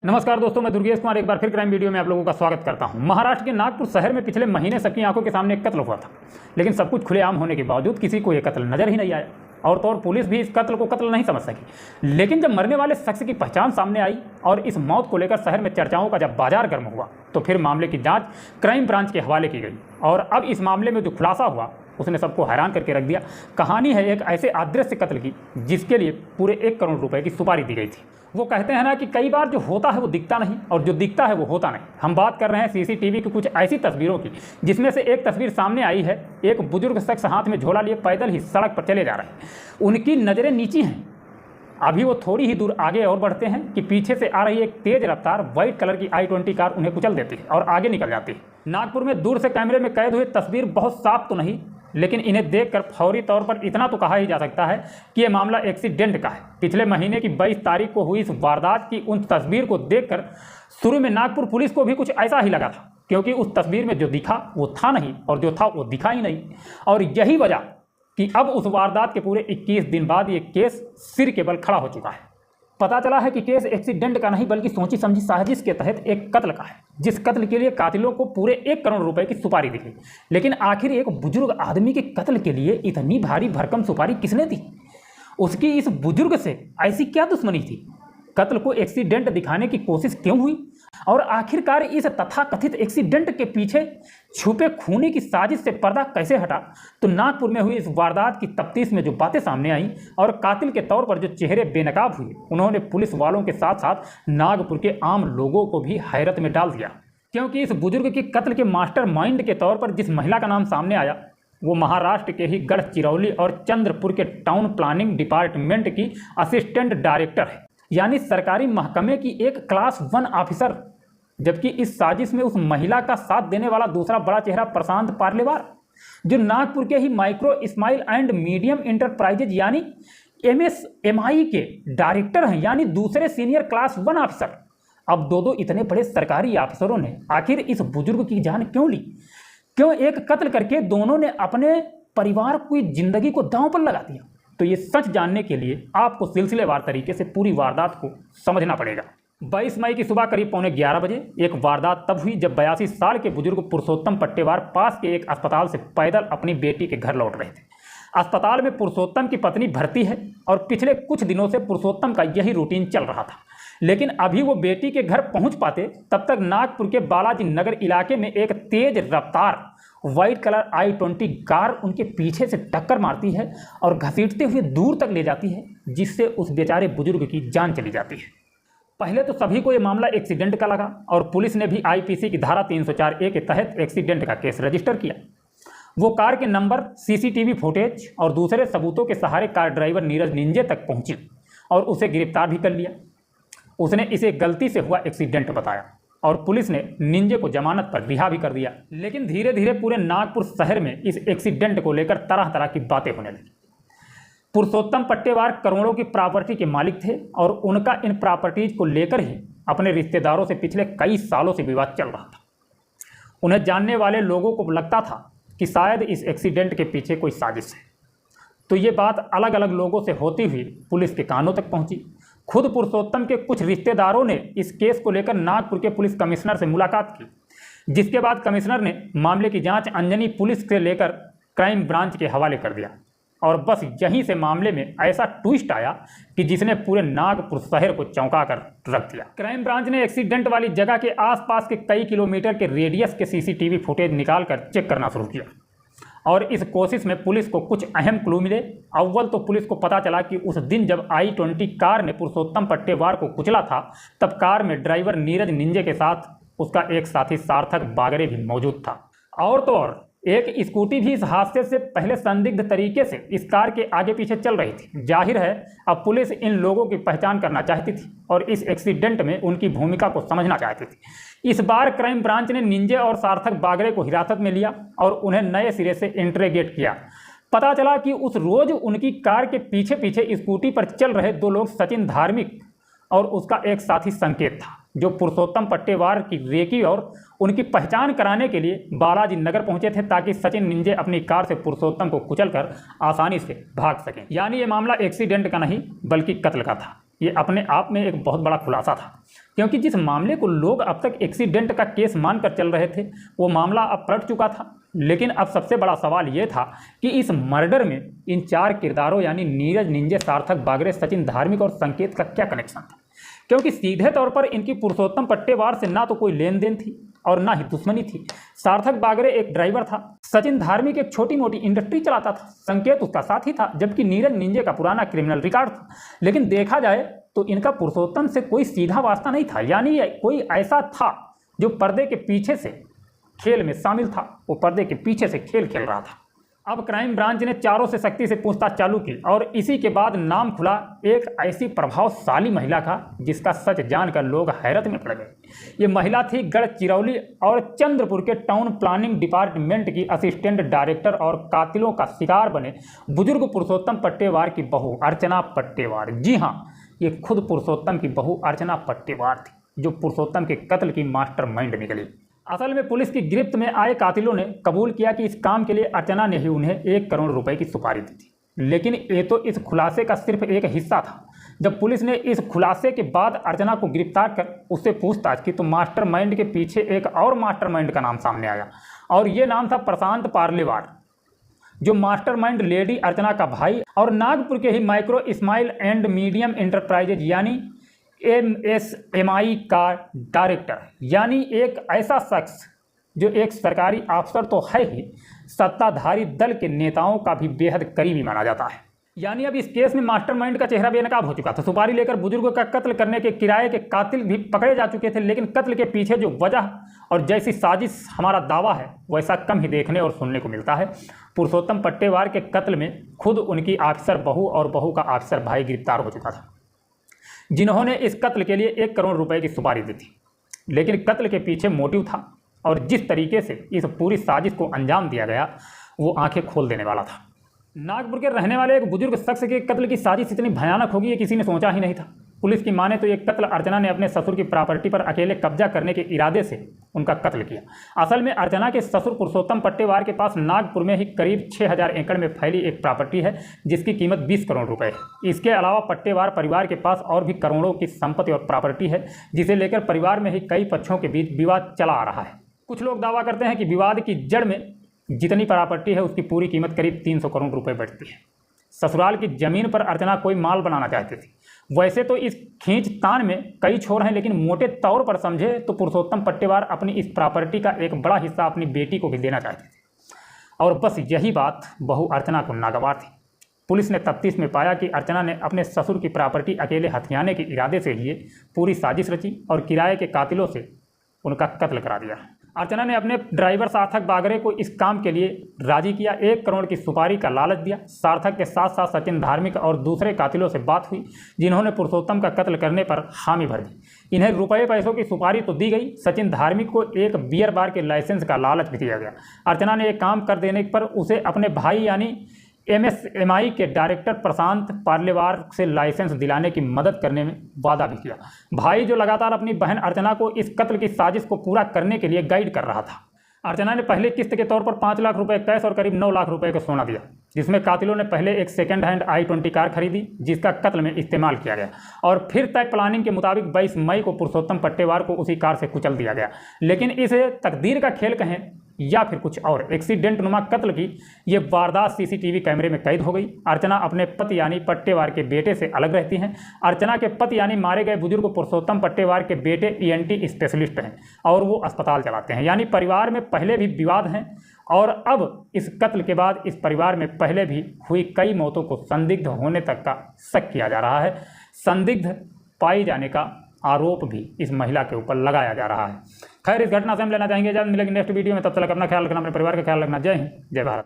नमस्कार दोस्तों, मैं दुर्गेश कुमार एक बार फिर क्राइम वीडियो में आप लोगों का स्वागत करता हूं। महाराष्ट्र के नागपुर शहर में पिछले महीने सबकी आंखों के सामने एक कत्ल हुआ था, लेकिन सब कुछ खुलेआम होने के बावजूद किसी को यह कत्ल नजर ही नहीं आया और तो और पुलिस भी इस कत्ल को कत्ल नहीं समझ सकी। लेकिन जब मरने वाले शख्स की पहचान सामने आई और इस मौत को लेकर शहर में चर्चाओं का जब बाजार गर्म हुआ, तो फिर मामले की जाँच क्राइम ब्रांच के हवाले की गई और अब इस मामले में जो खुलासा हुआ उसने सबको हैरान करके रख दिया। कहानी है एक ऐसे अदृश्य कत्ल की जिसके लिए पूरे 1 करोड़ रुपए की सुपारी दी गई थी। वो कहते हैं ना कि कई बार जो होता है वो दिखता नहीं और जो दिखता है वो होता नहीं। हम बात कर रहे हैं सीसीटीवी की कुछ ऐसी तस्वीरों की जिसमें से एक तस्वीर सामने आई है। एक बुजुर्ग शख्स हाथ में झोला लिए पैदल ही सड़क पर चले जा रहे हैं। उनकी नज़रें नीची हैं। अभी वो थोड़ी ही दूर आगे और बढ़ते हैं कि पीछे से आ रही एक तेज रफ्तार व्हाइट कलर की i20 कार उन्हें कुचल देती है और आगे निकल जाती है। नागपुर में दूर से कैमरे में कैद हुई तस्वीर बहुत साफ तो नहीं, लेकिन इन्हें देखकर फौरी तौर पर इतना तो कहा ही जा सकता है कि यह मामला एक्सीडेंट का है। पिछले महीने की 22 तारीख को हुई इस वारदात की उन तस्वीर को देखकर शुरू में नागपुर पुलिस को भी कुछ ऐसा ही लगा था, क्योंकि उस तस्वीर में जो दिखा वो था नहीं और जो था वो दिखा ही नहीं। और यही वजह कि अब उस वारदात के पूरे 21 दिन बाद ये केस सिर के बल खड़ा हो चुका है। पता चला है कि केस एक्सीडेंट का नहीं बल्कि सोची समझी साजिश के तहत एक कत्ल का है, जिस कत्ल के लिए कातिलों को पूरे 1 करोड़ रुपए की सुपारी दी गई। लेकिन आखिर एक बुजुर्ग आदमी के कत्ल के लिए इतनी भारी भरकम सुपारी किसने दी? उसकी इस बुजुर्ग से ऐसी क्या दुश्मनी थी? कत्ल को एक्सीडेंट दिखाने की कोशिश क्यों हुई? और आखिरकार इस तथाकथित एक्सीडेंट के पीछे छुपे खूनी की साजिश से पर्दा कैसे हटा? तो नागपुर में हुई इस वारदात की तफ्तीश में जो बातें सामने आईं और कातिल के तौर पर जो चेहरे बेनकाब हुए, उन्होंने पुलिस वालों के साथ साथ नागपुर के आम लोगों को भी हैरत में डाल दिया। क्योंकि इस बुजुर्ग के कत्ल के मास्टरमाइंड के तौर पर जिस महिला का नाम सामने आया वो महाराष्ट्र के ही गढ़चिरौली और चंद्रपुर के टाउन प्लानिंग डिपार्टमेंट की असिस्टेंट डायरेक्टर है, यानी सरकारी महकमे की एक क्लास 1 ऑफिसर। जबकि इस साजिश में उस महिला का साथ देने वाला दूसरा बड़ा चेहरा प्रशांत पार्लेवार, जो नागपुर के ही micro small and medium enterprises यानी MSMI के डायरेक्टर हैं, यानी दूसरे सीनियर क्लास 1 ऑफिसर। अब दो इतने बड़े सरकारी ऑफिसरों ने आखिर इस बुजुर्ग की जान क्यों ली? क्यों एक कत्ल करके दोनों ने अपने परिवार की जिंदगी को दांव पर लगा दिया? तो ये सच जानने के लिए आपको सिलसिलेवार तरीके से पूरी वारदात को समझना पड़ेगा। 22 मई की सुबह करीब 11:15 बजे एक वारदात तब हुई जब 82 साल के बुजुर्ग पुरुषोत्तम पट्टेवार पास के एक अस्पताल से पैदल अपनी बेटी के घर लौट रहे थे। अस्पताल में पुरुषोत्तम की पत्नी भर्ती है और पिछले कुछ दिनों से पुरुषोत्तम का यही रूटीन चल रहा था। लेकिन अभी वो बेटी के घर पहुंच पाते तब तक नागपुर के बालाजी नगर इलाके में एक तेज रफ्तार व्हाइट कलर i20 कार उनके पीछे से टक्कर मारती है और घसीटते हुए दूर तक ले जाती है, जिससे उस बेचारे बुजुर्ग की जान चली जाती है। पहले तो सभी को यह मामला एक्सीडेंट का लगा और पुलिस ने भी IPC की धारा 304A के तहत एक्सीडेंट का केस रजिस्टर किया। वो कार के नंबर, CCTV फुटेज और दूसरे सबूतों के सहारे कार ड्राइवर नीरज निंजे तक पहुंची और उसे गिरफ्तार भी कर लिया। उसने इसे गलती से हुआ एक्सीडेंट बताया और पुलिस ने निंजे को जमानत पर रिहा भी कर दिया। लेकिन धीरे धीरे पूरे नागपुर शहर में इस एक्सीडेंट को लेकर तरह तरह की बातें होने लगी। पुरुषोत्तम पट्टेवार करोड़ों की प्रॉपर्टी के मालिक थे और उनका इन प्रॉपर्टीज को लेकर ही अपने रिश्तेदारों से पिछले कई सालों से विवाद चल रहा था। उन्हें जानने वाले लोगों को लगता था कि शायद इस एक्सीडेंट के पीछे कोई साजिश है। तो ये बात अलग अलग लोगों से होती हुई पुलिस के कानों तक पहुंची। खुद पुरुषोत्तम के कुछ रिश्तेदारों ने इस केस को लेकर नागपुर के पुलिस कमिश्नर से मुलाकात की, जिसके बाद कमिश्नर ने मामले की जांच अंजनी पुलिस से लेकर क्राइम ब्रांच के हवाले कर दिया। और बस यहीं से मामले में ऐसा ट्विस्ट आया कि जिसने पूरे नागपुर शहर को चौंका कर रख दिया। क्राइम ब्रांच ने एक्सीडेंट वाली जगह के आसपास के कई किलोमीटर के रेडियस के CCTV फुटेज निकालकर चेक करना शुरू किया और इस कोशिश में पुलिस को कुछ अहम क्लू मिले। अव्वल तो पुलिस को पता चला कि उस दिन जब i20 कार ने पुरुषोत्तम पट्टेवार को कुचला था, तब कार में ड्राइवर नीरज निंजे के साथ उसका एक साथी सार्थक बागरे भी मौजूद था। और तो और एक स्कूटी भी इस हादसे से पहले संदिग्ध तरीके से इस कार के आगे पीछे चल रही थी। जाहिर है अब पुलिस इन लोगों की पहचान करना चाहती थी और इस एक्सीडेंट में उनकी भूमिका को समझना चाहती थी। इस बार क्राइम ब्रांच ने निंजे और सार्थक बागरे को हिरासत में लिया और उन्हें नए सिरे से इंटरोगेट किया। पता चला कि उस रोज उनकी कार के पीछे पीछे स्कूटी पर चल रहे 2 लोग सचिन धार्मिक और उसका एक साथी संकेत था, जो पुरुषोत्तम पट्टेवार की रेकी और उनकी पहचान कराने के लिए बालाजी नगर पहुंचे थे, ताकि सचिन निंजे अपनी कार से पुरुषोत्तम को कुचलकर आसानी से भाग सकें। यानी ये मामला एक्सीडेंट का नहीं बल्कि कत्ल का था। ये अपने आप में एक बहुत बड़ा खुलासा था, क्योंकि जिस मामले को लोग अब तक एक्सीडेंट का केस मानकर चल रहे थे वो मामला अब पलट चुका था। लेकिन अब सबसे बड़ा सवाल ये था कि इस मर्डर में इन 4 किरदारों यानी नीरज, निंजे, सार्थक बागरे, सचिन धार्मिक और संकेत का क्या कनेक्शन था, क्योंकि सीधे तौर पर इनकी पुरुषोत्तम पट्टेवार से ना तो कोई लेन देन थी और ना ही दुश्मनी थी। सार्थक बागरे एक ड्राइवर था, सचिन धार्मिक एक छोटी मोटी इंडस्ट्री चलाता था, संकेत उसका साथी था, जबकि नीरज निंजे का पुराना क्रिमिनल रिकॉर्ड था। लेकिन देखा जाए तो इनका पुरुषोत्तम से कोई सीधा वास्ता नहीं था, यानी कोई ऐसा था जो पर्दे के पीछे से खेल में शामिल था, वो पर्दे के पीछे से खेल खेल रहा था। अब क्राइम ब्रांच ने चारों से सख्ती से पूछताछ चालू की और इसी के बाद नाम खुला एक ऐसी प्रभावशाली महिला का जिसका सच जानकर लोग हैरत में पड़ गए। ये महिला थी गढ़चिरौली और चंद्रपुर के टाउन प्लानिंग डिपार्टमेंट की असिस्टेंट डायरेक्टर और कातिलों का शिकार बने बुजुर्ग पुरुषोत्तम पट्टेवार की बहू अर्चना पट्टेवार। जी हाँ, ये खुद पुरुषोत्तम की बहू अर्चना पट्टेवार थी जो पुरुषोत्तम के कत्ल की मास्टरमाइंड निकली। असल में पुलिस की गिरफ्त में आए कातिलों ने कबूल किया कि इस काम के लिए अर्चना ने ही उन्हें 1 करोड़ रुपए की सुपारी दी थी। लेकिन ये तो इस खुलासे का सिर्फ एक हिस्सा था। जब पुलिस ने इस खुलासे के बाद अर्चना को गिरफ्तार कर उससे पूछताछ की तो मास्टरमाइंड के पीछे एक और मास्टरमाइंड का नाम सामने आया और ये नाम था प्रशांत पार्लेवार, जो मास्टरमाइंड लेडी अर्चना का भाई और नागपुर के ही micro small and medium enterprises यानी MSMI का डायरेक्टर, यानी एक ऐसा शख्स जो एक सरकारी अफसर तो है ही, सत्ताधारी दल के नेताओं का भी बेहद करीबी माना जाता है। यानी अब इस केस में मास्टरमाइंड का चेहरा बेनकाब हो चुका था। सुपारी लेकर बुजुर्ग का कत्ल करने के किराए के कातिल भी पकड़े जा चुके थे, लेकिन कत्ल के पीछे जो वजह और जैसी साजिश हमारा दावा है वैसा कम ही देखने और सुनने को मिलता है। पुरुषोत्तम पट्टेवार के कत्ल में खुद उनकी ऑफिसर बहू और बहू का ऑफिसर भाई गिरफ्तार हो चुका था, जिन्होंने इस कत्ल के लिए 1 करोड़ रुपए की सुपारी दी थी। लेकिन कत्ल के पीछे मोटिव था और जिस तरीके से इस पूरी साजिश को अंजाम दिया गया वो आंखें खोल देने वाला था। नागपुर के रहने वाले एक बुजुर्ग शख्स के कत्ल की साजिश इतनी भयानक होगी ये किसी ने सोचा ही नहीं था। पुलिस की माने तो ये कत्ल अर्चना ने अपने ससुर की प्रॉपर्टी पर अकेले कब्जा करने के इरादे से उनका कत्ल किया। असल में अर्चना के ससुर पुरुषोत्तम पट्टेवार के पास नागपुर में ही करीब 6000 एकड़ में फैली एक प्रॉपर्टी है जिसकी कीमत 20 करोड़ रुपए है। इसके अलावा पट्टेवार परिवार के पास और भी करोड़ों की संपत्ति और प्रॉपर्टी है जिसे लेकर परिवार में ही कई पक्षों के बीच विवाद चला आ रहा है। कुछ लोग दावा करते हैं कि विवाद की जड़ में जितनी प्रॉपर्टी है उसकी पूरी कीमत करीब 300 करोड़ रुपए बैठती है। ससुराल की जमीन पर अर्चना कोई माल बनाना चाहती थी। वैसे तो इस खींचतान में कई छोर हैं, लेकिन मोटे तौर पर समझे तो पुरुषोत्तम पट्टेवार अपनी इस प्रॉपर्टी का एक बड़ा हिस्सा अपनी बेटी को भी देना चाहते थे और बस यही बात बहू अर्चना को नागवार थी। पुलिस ने तफ्तीश में पाया कि अर्चना ने अपने ससुर की प्रॉपर्टी अकेले हथियाने के इरादे से ही पूरी साजिश रची और किराए के कातिलों से उनका कत्ल करा दिया। अर्चना ने अपने ड्राइवर सार्थक बागरे को इस काम के लिए राजी किया, 1 करोड़ की सुपारी का लालच दिया। सार्थक के साथ साथ सचिन धार्मिक और दूसरे कातिलों से बात हुई जिन्होंने पुरुषोत्तम का कत्ल करने पर हामी भर दी। इन्हें रुपये पैसों की सुपारी तो दी गई, सचिन धार्मिक को एक बियर बार के लाइसेंस का लालच भी दिया गया। अर्चना ने एक काम कर देने पर उसे अपने भाई यानी MSMI के डायरेक्टर प्रशांत पार्लेवार से लाइसेंस दिलाने की मदद करने में वादा भी किया। भाई जो लगातार अपनी बहन अर्चना को इस कत्ल की साजिश को पूरा करने के लिए गाइड कर रहा था। अर्चना ने पहले किस्त के तौर पर 5 लाख रुपए कैश और करीब 9 लाख रुपए का सोना दिया, जिसमें कातिलों ने पहले एक सेकंड हैंड i20 कार खरीदी जिसका कत्ल में इस्तेमाल किया गया और फिर तय प्लानिंग के मुताबिक 22 मई को पुरुषोत्तम पट्टेवार को उसी कार से कुचल दिया गया। लेकिन इसे तकदीर का खेल कहें या फिर कुछ और, एक्सीडेंट नुमा कत्ल की ये वारदात सीसीटीवी कैमरे में कैद हो गई। अर्चना अपने पति यानी पट्टेवार के बेटे से अलग रहती हैं। अर्चना के पति यानी मारे गए बुजुर्ग पुरुषोत्तम पट्टेवार के बेटे ENT स्पेशलिस्ट हैं और वो अस्पताल चलाते हैं। यानी परिवार में पहले भी विवाद हैं और अब इस कत्ल के बाद इस परिवार में पहले भी हुई कई मौतों को संदिग्ध होने तक का शक किया जा रहा है। संदिग्ध पाई जाने का आरोप भी इस महिला के ऊपर लगाया जा रहा है। खैर, इस घटना से हम लेना चाहेंगे, जल्द मिलेंगे नेक्स्ट वीडियो में। तब तक अपना ख्याल रखना, अपने परिवार का ख्याल रखना। जय हिंद, जय भारत।